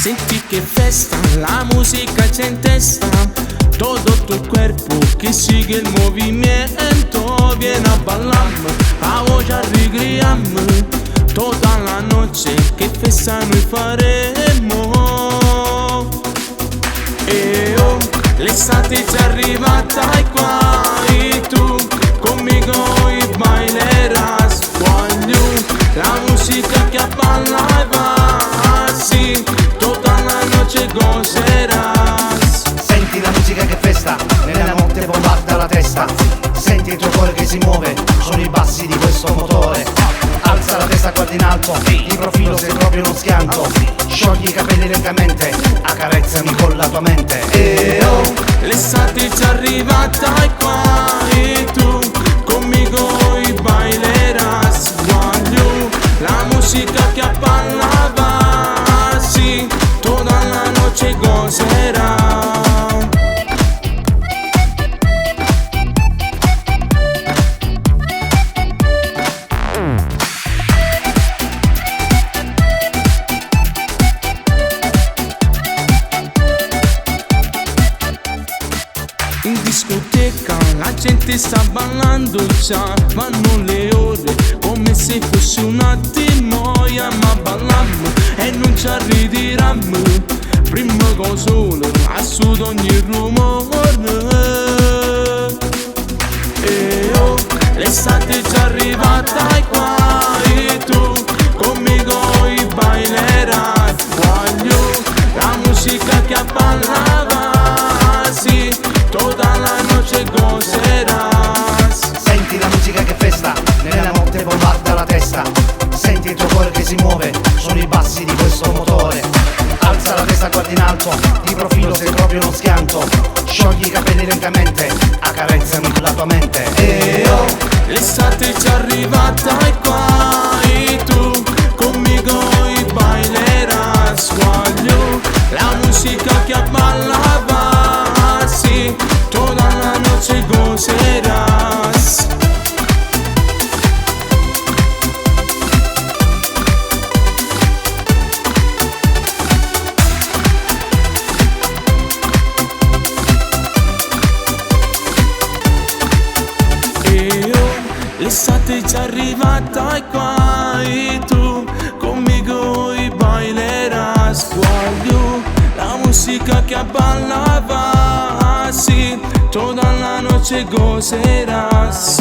Senti que festa, la música está en testa. Todo tu cuerpo que sigue el movimiento. Viene a bailarme, a hoy arregriamo. Toda la noche che festa noi faremo. E oh, l'estate è già arrivata e qua. E tu conmigo y baileras. Voglio la musica che ballava. Sì, tutta la noche gozerás. Senti la musica che festa, nella notte bombarda la testa. Senti il tuo cuore che si muove, sono i bassi di questo motore. Alza la testa, guarda in alto, di profilo sei proprio uno schianto. Sciogli i capelli lentamente, accarezzami con la tua mente. E oh, l'estate è già arrivata e qua. E tu conmigo y baileras. Voglio la musica che ballava. Sì, tutta la noche gozerás. In discoteca la gente sta ballando già. Vanno le ore come se fosse un attimo. Ma ballammo e non ci arriviamo. Prima cosa solo assudo ogni rumore. E oh, l'estate è già arrivata e qua. E tu conmigo y baileras. Voglio la musica che ballava. Sì, tutta la noche gozerás. senti la musica che festa, nella notte bombarda la testa. Senti il tuo cuore che si muove, sono i bassi di questo motore. Alza la testa, guarda in alto, di profilo sei proprio uno schianto. Sciogli i capelli lentamente, accarezzami con la tua mente. E oh, l'estate è già arrivata e qua. E tu conmigo y baileras. Voglio la musica che ballava. Sì, tutta la noche gozerás. L'estate è già arrivata e qua. E tu conmigo y baileras. Voglio la musica che ballava. Sì, tutta la noche gozerás.